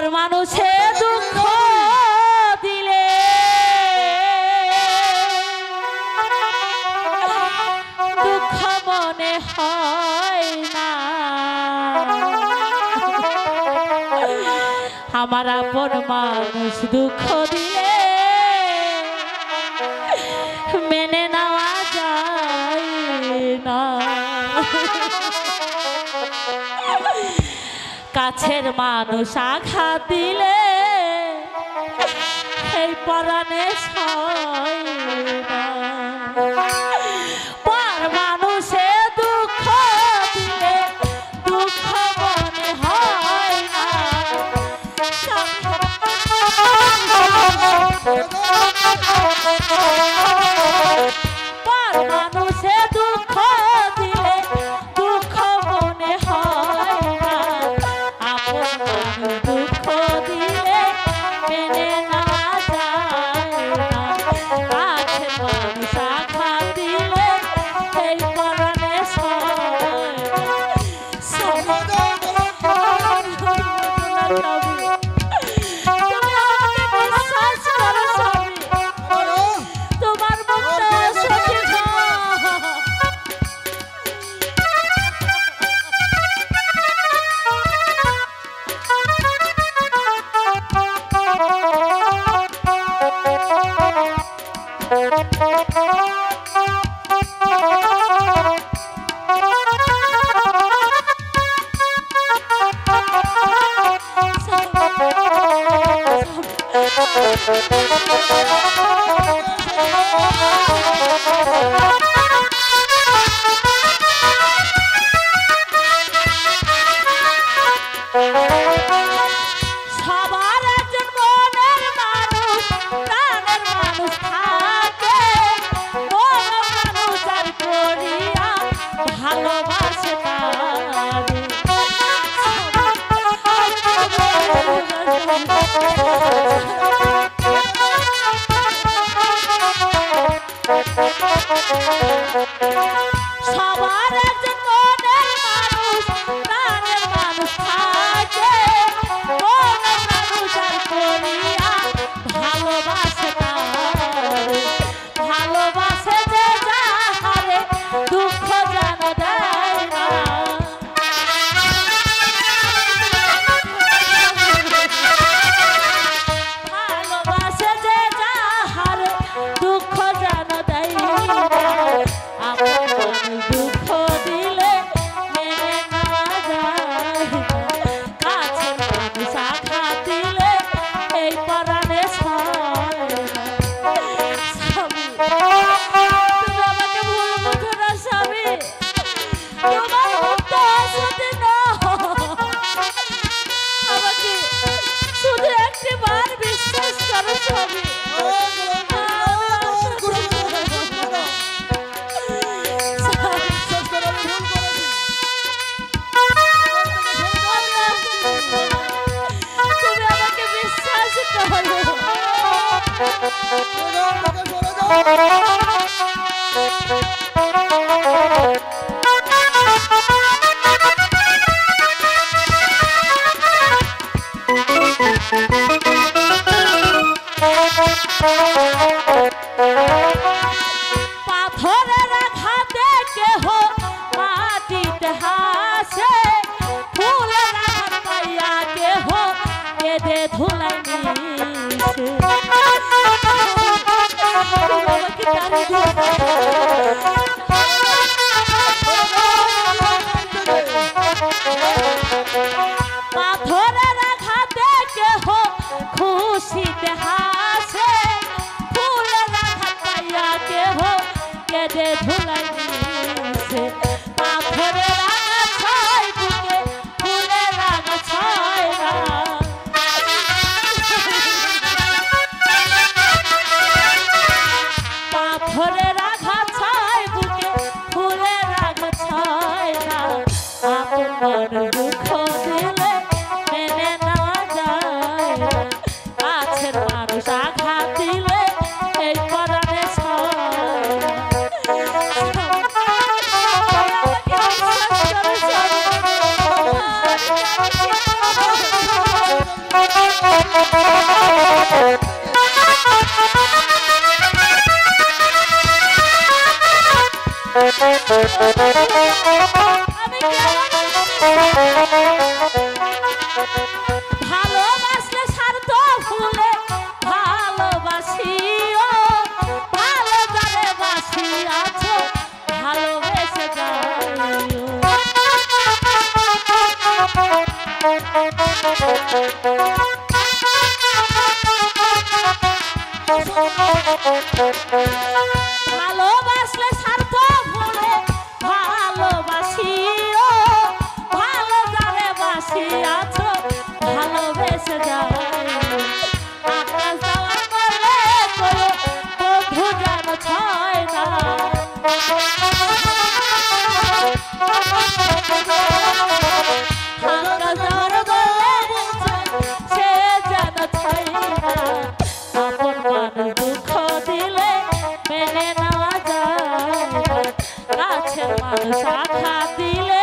পর মানুষে দুঃখ দিলে দুঃখ মনে হয় না, আমার আপন মানুষ দুঃখ দিলে মেনে নেওয়া যায় না। কাছের মানুষ আঘাত দিলে এই পরাণে সয় না, পর মানুষে দুঃখ দিলে দুঃখ মনে হয় না, পর মানুষে দুঃখ দিলে দুঃখ মনে হয় না, আপন মানুষ দুঃখ দিলে মেনে নেওয়া যায় না। কাছের মানুষ আঘাত দিলে এই পরাণে সয় সবার একজন মনের মানুষ প্রাণের মানুষ থাকে, মনের মানুষ আর করিয়া ভালোবাসে সবার একজন মনের মানুষ প্রাণের মানুষ থাকে, মনের মানুষ আর করিয়া ভালোবাসে ভালোবাসে যে যাহারে দুঃখ যেন দেয় না, ভালোবাসে যে যাহারে দুঃখ যেন দেয় না, আপন দুঃখ দিলে মেনে নেওয়া যায় না, কাছের মানুষ আঘাত দিলে এই পরাণে সয় না। স্বামী তুমি আমাকে ভুল বুঝো না স্বামী, তোমার মুক্ত আসতে না, আমাকে শুধু একটিবার বিশ্বাস করো স্বামী। তুমি আমাকে বিশ্বাস করো। পাথরের আঘাতে কেহ মাটিতে হাসে, ফুলের আঘাত পাইয়া কেহ কেঁদে ধুলাই মিশে, পাথরের আঘাতে কেহ খুশিতে হাসে, ফুলের আঘাত পাইয়া কেহ কেঁদে ধুলাই মিশে, পাথরের আঘাত ছয় বুকে ফুলের আঘাত ছয় না। ভালোবাসলে স্বার্থ ভুলে ভালোবাসিও, ভালো যারে বাসি আছো ভালোবেসে যাইও। ভালোবাসলে স্বার্থ ভুলে ভালোবাসিও, ভালো যারে বাসি আছো ভালোবেসে যাইও। আকাশ যাওয়া করলে করো বন্ধু যেন ছয় না, আকাশ যাওয়ার করলে সে যেন ছয় না। আপন মানুষ দুঃখ দিলে মেনে নেওয়া যায় না, কাছের মানুষ আঘাত দিলে